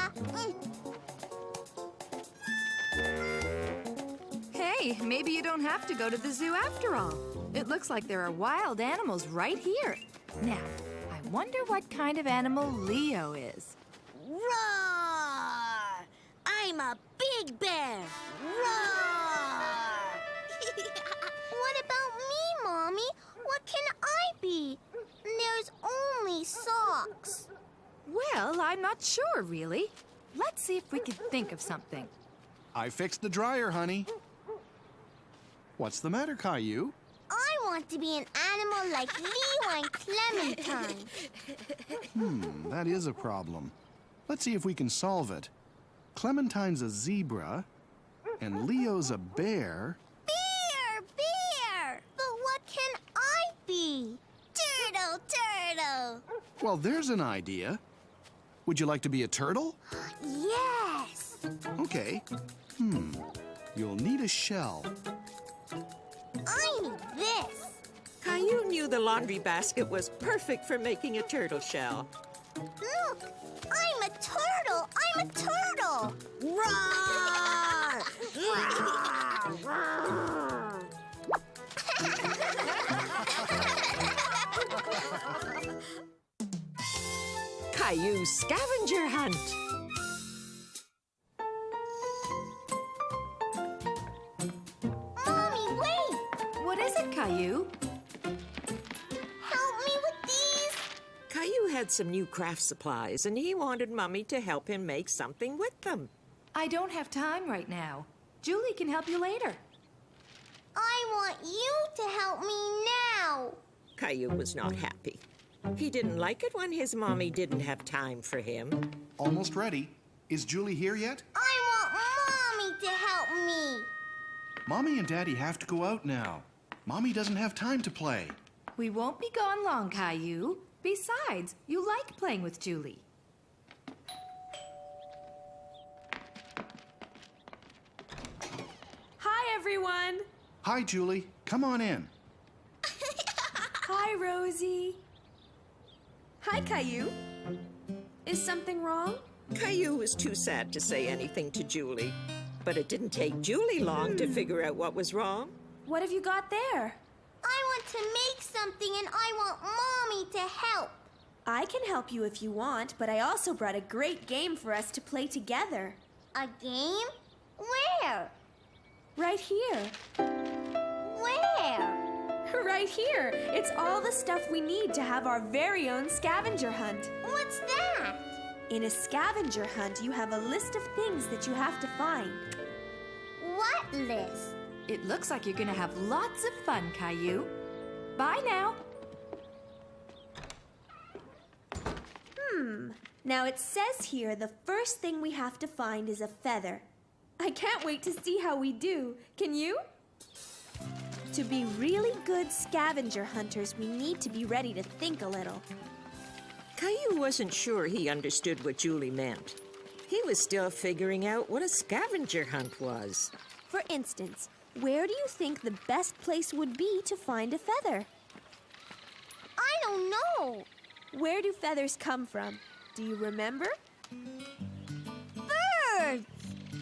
Speaker 4: Hey, maybe you don't have to go to the zoo after all. It looks like there are wild animals right here. Now, I wonder what kind of animal Leo is.
Speaker 2: Roar! I'm a big bear. Roar!
Speaker 3: What about me, Mommy? What can I be? There's only socks.
Speaker 4: Well, I'm not sure, really. Let's see if we can think of something.
Speaker 5: I fixed the dryer, honey. What's the matter, Caillou?
Speaker 3: I want to be an animal like Leo and Clementine.
Speaker 5: That is a problem. Let's see if we can solve it. Clementine's a zebra, and Leo's a bear.
Speaker 3: Bear, bear! But what can I be? Turtle, turtle!
Speaker 5: Well, there's an idea. Would you like to be a turtle?
Speaker 3: Yes!
Speaker 5: Okay. You'll need a shell.
Speaker 3: I need this.
Speaker 1: Caillou knew the laundry basket was perfect for making a turtle shell.
Speaker 3: Look, I'm a turtle. I'm a turtle.
Speaker 2: Roar!
Speaker 1: Caillou's scavenger hunt.
Speaker 3: Mommy, wait.
Speaker 4: What is it, Caillou?
Speaker 3: Help me with these.
Speaker 1: Caillou had some new craft supplies, and he wanted Mummy to help him make something with them.
Speaker 4: I don't have time right now. Julie can help you later.
Speaker 3: I want you to help me now.
Speaker 1: Caillou was not happy. He didn't like it when his mommy didn't have time for him.
Speaker 5: Almost ready. Is Julie here yet?
Speaker 3: I want Mommy to help me.
Speaker 5: Mommy and Daddy have to go out now. Mommy doesn't have time to play.
Speaker 4: We won't be gone long, Caillou. Besides, you like playing with Julie.
Speaker 11: Hi, everyone.
Speaker 5: Hi, Julie. Come on in.
Speaker 7: Hi, Rosie. Hi, Caillou. Is something wrong?
Speaker 1: Caillou was too sad to say anything to Julie, but it didn't take Julie long to figure out what was wrong.
Speaker 7: What have you got there?
Speaker 3: I want to make something and I want Mommy to help.
Speaker 7: I can help you if you want, but I also brought a great game for us to play together.
Speaker 3: A game? Where?
Speaker 7: Right here.
Speaker 3: Where?
Speaker 7: Right here. It's all the stuff we need to have our very own scavenger hunt.
Speaker 3: What's that?
Speaker 7: In a scavenger hunt, you have a list of things that you have to find.
Speaker 3: What list?
Speaker 4: It looks like you're gonna have lots of fun, Caillou. Bye now.
Speaker 7: Now it says here the first thing we have to find is a feather. I can't wait to see how we do. Can you? To be really good scavenger hunters, we need to be ready to think a little.
Speaker 1: Caillou wasn't sure he understood what Julie meant. He was still figuring out what a scavenger hunt was.
Speaker 7: For instance, where do you think the best place would be to find a feather?
Speaker 3: I don't know.
Speaker 7: Where do feathers come from? Do you remember?
Speaker 3: Birds!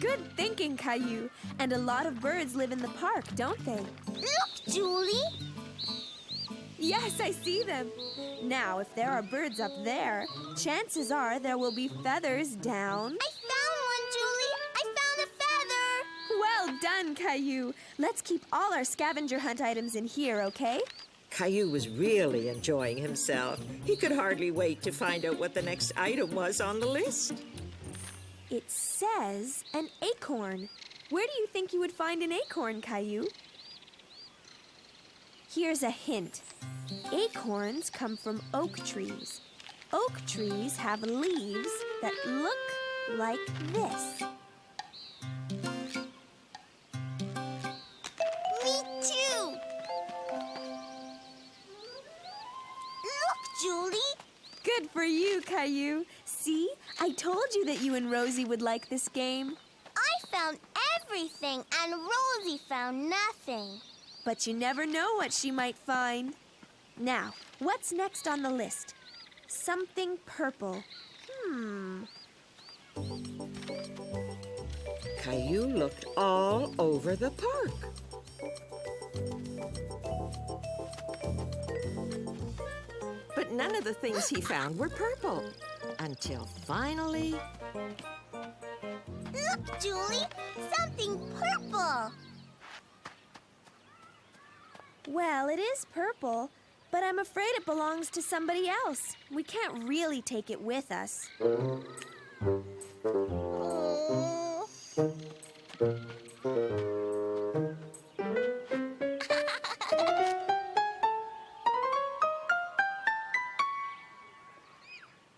Speaker 7: Good thinking, Caillou. And a lot of birds live in the park, don't they?
Speaker 3: Look, Julie!
Speaker 7: Yes, I see them. Now, if there are birds up there, chances are there will be feathers down.
Speaker 3: I found one, Julie! I found a feather!
Speaker 7: Well done, Caillou. Let's keep all our scavenger hunt items in here, okay?
Speaker 1: Caillou was really enjoying himself. He could hardly wait to find out what the next item was on the list.
Speaker 7: It says an acorn. Where do you think you would find an acorn, Caillou? Here's a hint. Acorns come from oak trees. Oak trees have leaves that look like this.
Speaker 3: Me too! Look, Julie!
Speaker 7: Good for you, Caillou. See? I told you that you and Rosie would like this game.
Speaker 3: I found everything, and Rosie found nothing.
Speaker 7: But you never know what she might find. Now, what's next on the list? Something purple.
Speaker 1: Caillou looked all over the park. But none of the things he found were purple. Until finally...
Speaker 3: Look, Julie! Something purple!
Speaker 7: Well, it is purple, but I'm afraid it belongs to somebody else. We can't really take it with us.
Speaker 3: Oh.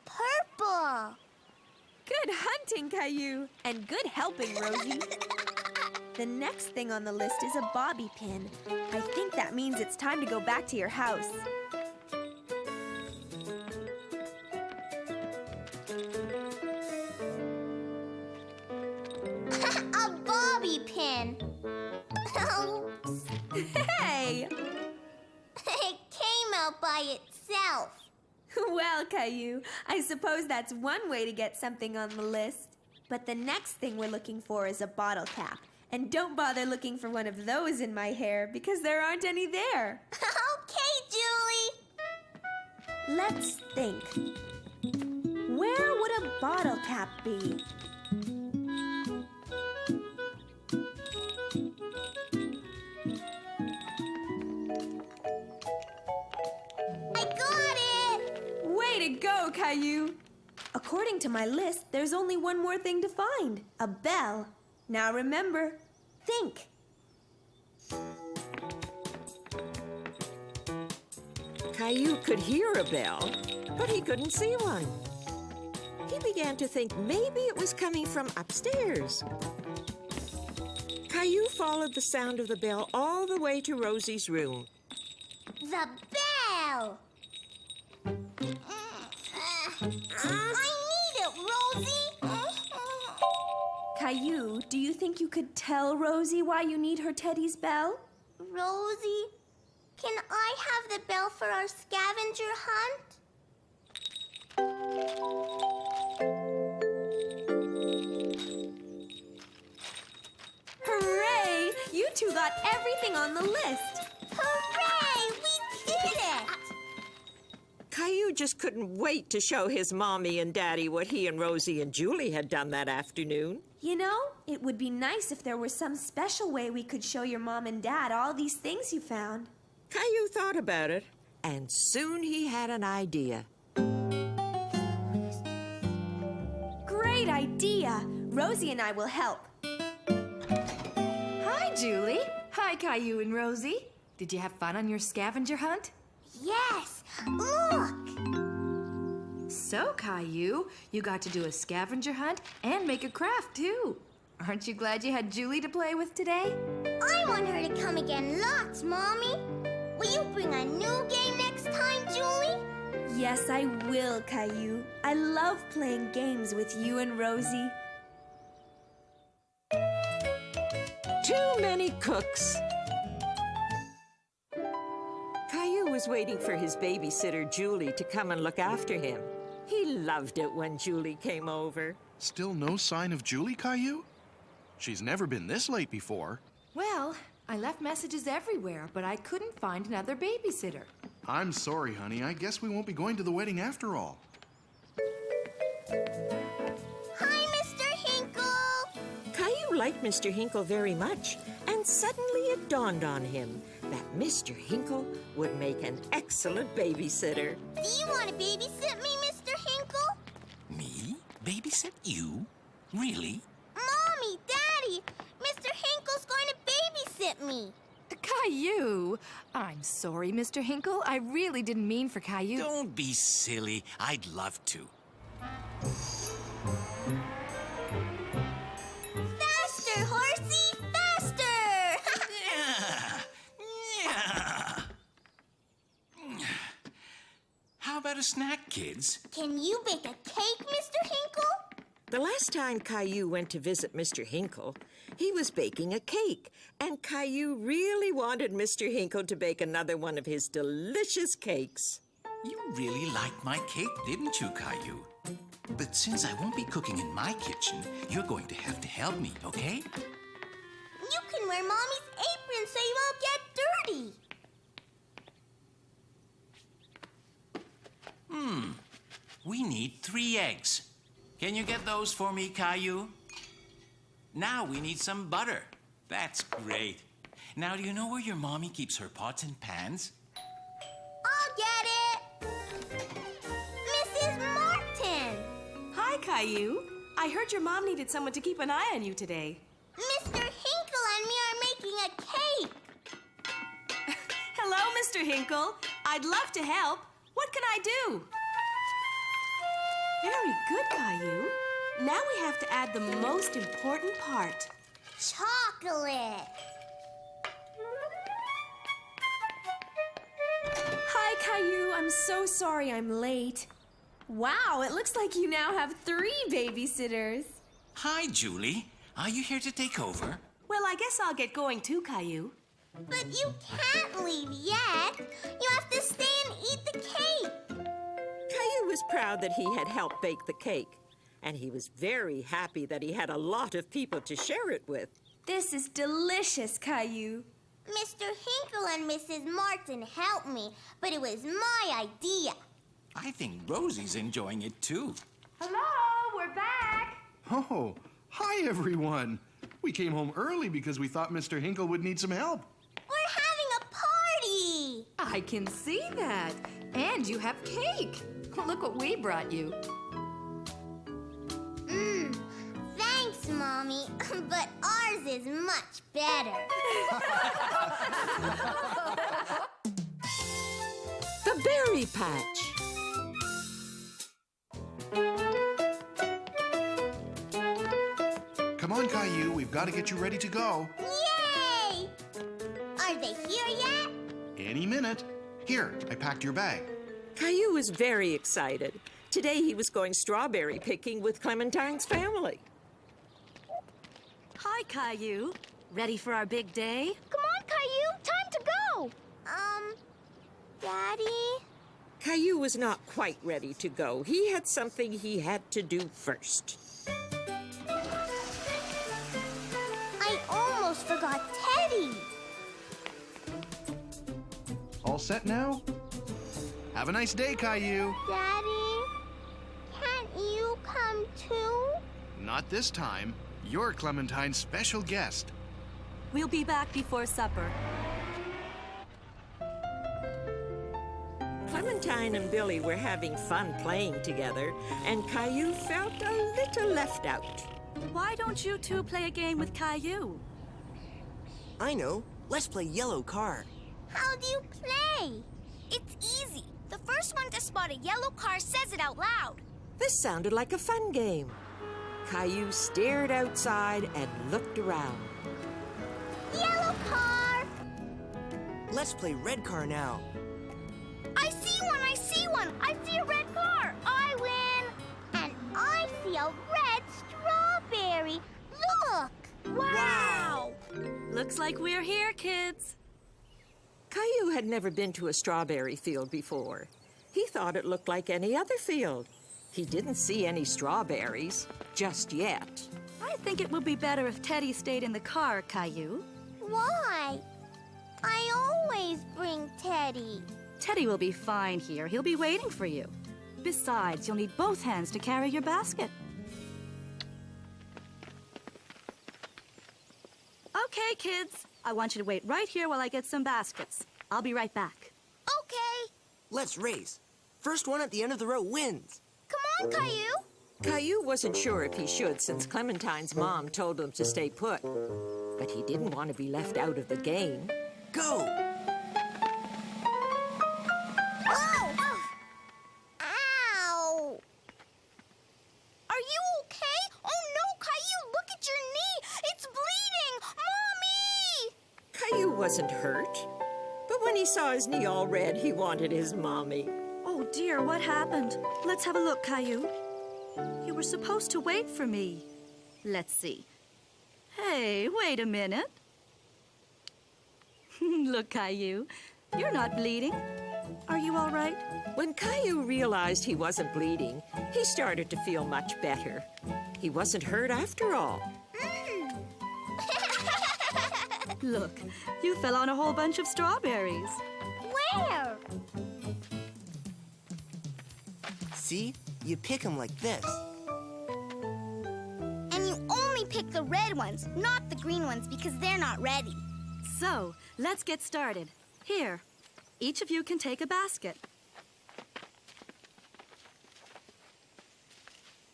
Speaker 3: Purple!
Speaker 7: Good hunting, Caillou, and good helping, Rosie. The next thing on the list is a bobby pin. I think that means it's time to go back to your house.
Speaker 3: A bobby pin! Oops.
Speaker 7: Hey!
Speaker 3: It came out by itself.
Speaker 7: Well, Caillou, I suppose that's one way to get something on the list. But the next thing we're looking for is a bottle cap. And don't bother looking for one of those in my hair because there aren't any there.
Speaker 3: Okay, Julie.
Speaker 7: Let's think. Where would a bottle cap be?
Speaker 3: I got it!
Speaker 7: Way to go, Caillou! According to my list, there's only one more thing to find. A bell. Now remember, think.
Speaker 1: Caillou could hear a bell, but he couldn't see one. He began to think maybe it was coming from upstairs. Caillou followed the sound of the bell all the way to Rosie's room.
Speaker 3: The bell! I need it, Rosie!
Speaker 7: Caillou, do you think you could tell Rosie why you need her Teddy's bell?
Speaker 3: Rosie, can I have the bell for our scavenger hunt?
Speaker 7: Hooray! You two got everything on the list.
Speaker 3: Hooray! We did it!
Speaker 1: Caillou just couldn't wait to show his mommy and daddy what he and Rosie and Julie had done that afternoon.
Speaker 7: You know, it would be nice if there were some special way we could show your mom and dad all these things you found.
Speaker 1: Caillou thought about it, and soon he had an idea.
Speaker 7: Great idea! Rosie and I will help.
Speaker 4: Hi, Julie. Hi, Caillou and Rosie. Did you have fun on your scavenger hunt?
Speaker 3: Yes! Look!
Speaker 4: So, Caillou, you got to do a scavenger hunt and make a craft, too. Aren't you glad you had Julie to play with today?
Speaker 3: I want her to come again lots, Mommy. Will you bring a new game next time, Julie?
Speaker 7: Yes, I will, Caillou. I love playing games with you and Rosie.
Speaker 1: Too many cooks. Caillou was was waiting for his babysitter, Julie, to come and look after him. He loved it when Julie came over.
Speaker 5: Still no sign of Julie, Caillou? She's never been this late before.
Speaker 4: Well, I left messages everywhere, but I couldn't find another babysitter.
Speaker 5: I'm sorry, honey. I guess we won't be going to the wedding after all.
Speaker 3: Hi, Mr. Hinkle!
Speaker 1: Caillou liked Mr. Hinkle very much, and suddenly it dawned on him that Mr. Hinkle would make an excellent babysitter.
Speaker 3: Do you want to babysit me, Mr. Hinkle?
Speaker 14: Me? Babysit you? Really?
Speaker 3: Mommy, Daddy, Mr. Hinkle's going to babysit me.
Speaker 4: Caillou! I'm sorry, Mr. Hinkle. I really didn't mean for Caillou.
Speaker 14: Don't be silly. I'd love to.
Speaker 3: Faster, horsey, faster!
Speaker 14: How about a snack, kids?
Speaker 3: Can you bake a cake, Mr. Hinkle?
Speaker 1: The last time Caillou went to visit Mr. Hinkle, he was baking a cake, and Caillou really wanted Mr. Hinkle to bake another one of his delicious cakes.
Speaker 14: You really liked my cake, didn't you, Caillou? But since I won't be cooking in my kitchen, you're going to have to help me, okay?
Speaker 3: You can wear Mommy's apron so you won't get dirty.
Speaker 14: We need 3 eggs. Can you get those for me, Caillou? Now we need some butter. That's great. Now, do you know where your mommy keeps her pots and pans?
Speaker 3: I'll get it. Mrs. Martin.
Speaker 2: Hi, Caillou. I heard your mom needed someone to keep an eye on you today.
Speaker 3: Mr. Hinkle and me are making a cake.
Speaker 2: Hello, Mr. Hinkle. I'd love to help. What can I do? Very good, Caillou. Now we have to add the most important part.
Speaker 3: Chocolate.
Speaker 7: Hi, Caillou. I'm so sorry I'm late. Wow, it looks like you now have 3 babysitters.
Speaker 14: Hi, Julie. Are you here to take over?
Speaker 2: Well, I guess I'll get going too, Caillou.
Speaker 3: But you can't leave yet. You have to stay and eat the cake.
Speaker 1: Caillou was proud that he had helped bake the cake, and he was very happy that he had a lot of people to share it with.
Speaker 7: This is delicious, Caillou.
Speaker 3: Mr. Hinkle and Mrs. Martin helped me, but it was my idea.
Speaker 14: I think Rosie's enjoying it too.
Speaker 4: Hello, we're back.
Speaker 5: Oh, hi, everyone. We came home early because we thought Mr. Hinkle would need some help.
Speaker 3: We're having a party.
Speaker 4: I can see that. And you have cake. Look what we brought you.
Speaker 3: Thanks, Mommy, but ours is much better.
Speaker 1: The Berry Patch.
Speaker 5: Come on, Caillou. We've got to get you ready to go.
Speaker 3: Yay! Are they here yet?
Speaker 5: Any minute. Here, I packed your bag.
Speaker 1: Caillou was very excited. Today he was going strawberry picking with Clementine's family.
Speaker 13: Hi, Caillou. Ready for our big day?
Speaker 3: Come on, Caillou. Time to go. Daddy?
Speaker 1: Caillou was not quite ready to go. He had something he had to do first.
Speaker 3: I almost forgot Teddy.
Speaker 5: All set now? Have a nice day, Caillou.
Speaker 3: Daddy, can't you come too?
Speaker 5: Not this time. You're Clementine's special guest.
Speaker 13: We'll be back before supper.
Speaker 1: Clementine and Billy were having fun playing together, and Caillou felt a little left out.
Speaker 13: Why don't you two play a game with Caillou?
Speaker 15: I know. Let's play yellow car.
Speaker 3: How do you play?
Speaker 16: It's easy. The first one to spot a yellow car says it out loud.
Speaker 1: This sounded like a fun game. Caillou stared outside and looked around.
Speaker 3: Yellow car!
Speaker 15: Let's play red car now.
Speaker 16: I see one! I see one! I see a red car! I win!
Speaker 3: And I see a red strawberry. Look!
Speaker 16: Wow!
Speaker 13: Looks like we're here, kids.
Speaker 1: Caillou had never been to a strawberry field before. He thought it looked like any other field. He didn't see any strawberries, just yet.
Speaker 13: I think it would be better if Teddy stayed in the car, Caillou.
Speaker 3: Why? I always bring Teddy.
Speaker 13: Teddy will be fine here. He'll be waiting for you. Besides, you'll need both hands to carry your basket. Okay, kids. I want you to wait right here while I get some baskets. I'll be right back.
Speaker 3: Okay.
Speaker 15: Let's race. First one at the end of the row wins.
Speaker 3: Come on, Caillou.
Speaker 1: Caillou wasn't sure if he should since Clementine's mom told him to stay put. But he didn't want to be left out of the game.
Speaker 15: Go!
Speaker 3: Oh! Ow! Are you okay? Oh no, Caillou, look at your knee! It's bleeding! Mommy!
Speaker 1: Caillou wasn't hurt. But when he saw his knee all red, he wanted his mommy.
Speaker 13: Oh dear, what happened? Let's have a look, Caillou. You were supposed to wait for me. Let's see. Hey, wait a minute. Look, Caillou, you're not bleeding. Are you all right?
Speaker 1: When Caillou realized he wasn't bleeding, he started to feel much better. He wasn't hurt after all.
Speaker 13: Look, you fell on a whole bunch of strawberries.
Speaker 3: Where?
Speaker 15: See? You pick them like this.
Speaker 3: And you only pick the red ones, not the green ones, because they're not ready.
Speaker 13: So, let's get started. Here, each of you can take a basket.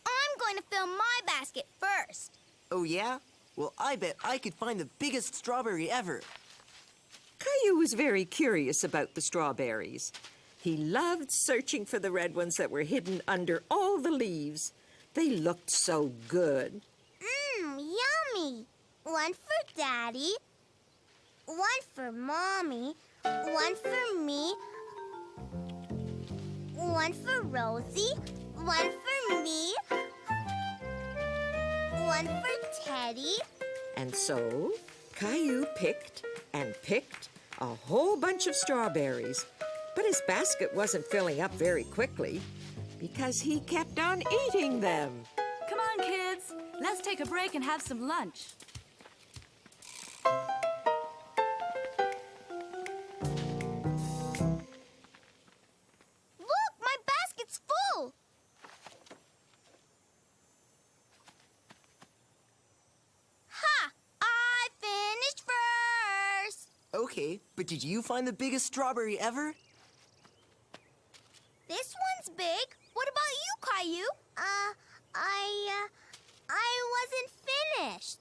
Speaker 3: I'm going to fill my basket first.
Speaker 15: Oh, yeah? Well, I bet I could find the biggest strawberry ever.
Speaker 1: Caillou was very curious about the strawberries. He loved searching for the red ones that were hidden under all the leaves. They looked so good.
Speaker 3: Yummy. One for Daddy, one for Mommy, one for me, one for Rosie, one for me, one for Teddy.
Speaker 1: And so, Caillou picked and picked a whole bunch of strawberries. But his basket wasn't filling up very quickly because he kept on eating them.
Speaker 13: Come on, kids. Let's take a break and have some lunch.
Speaker 3: Look, my basket's full. Ha! I finished first.
Speaker 15: Okay, but did you find the biggest strawberry ever?
Speaker 3: This one's big. What about you, Caillou? I wasn't finished.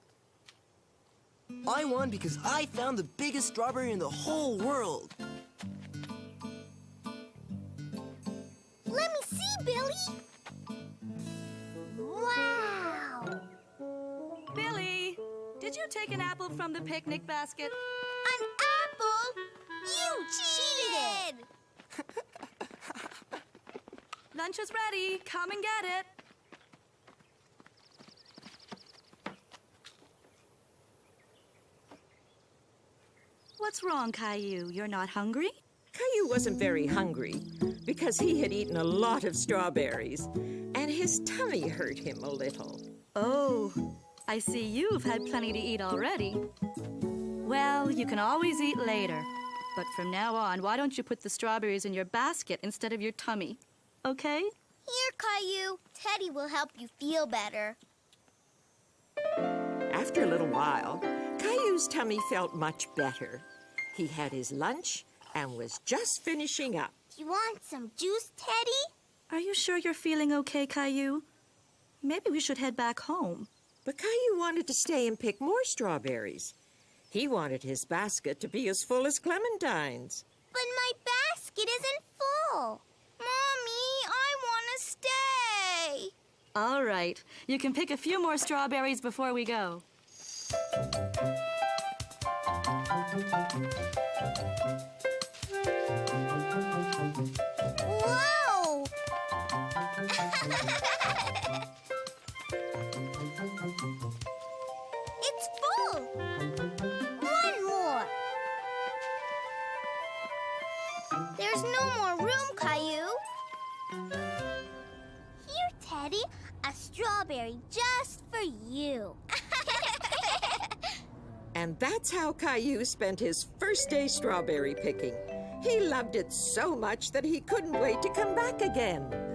Speaker 15: I won because I found the biggest strawberry in the whole world.
Speaker 3: Let me see, Billy. Wow.
Speaker 13: Billy, did you take an apple from the picnic basket?
Speaker 3: An apple? You cheated!
Speaker 13: Lunch is ready. Come and get it. What's wrong, Caillou? You're not hungry?
Speaker 1: Caillou wasn't very hungry because he had eaten a lot of strawberries, and his tummy hurt him a little.
Speaker 13: Oh, I see you've had plenty to eat already. Well, you can always eat later. But from now on, why don't you put the strawberries in your basket instead of your tummy? Okay?
Speaker 3: Here, Caillou. Teddy will help you feel better.
Speaker 1: After a little while, Caillou's tummy felt much better. He had his lunch and was just finishing up.
Speaker 3: You want some juice, Teddy?
Speaker 13: Are you sure you're feeling okay, Caillou? Maybe we should head back home.
Speaker 1: But Caillou wanted to stay and pick more strawberries. He wanted his basket to be as full as Clementine's.
Speaker 3: But my basket isn't full. Mommy, I want to stay.
Speaker 13: All right. You can pick a few more strawberries before we go.
Speaker 3: Whoa! It's full. One more. Eddie, a strawberry just for you.
Speaker 1: And that's how Caillou spent his first day strawberry picking. He loved it so much that he couldn't wait to come back again.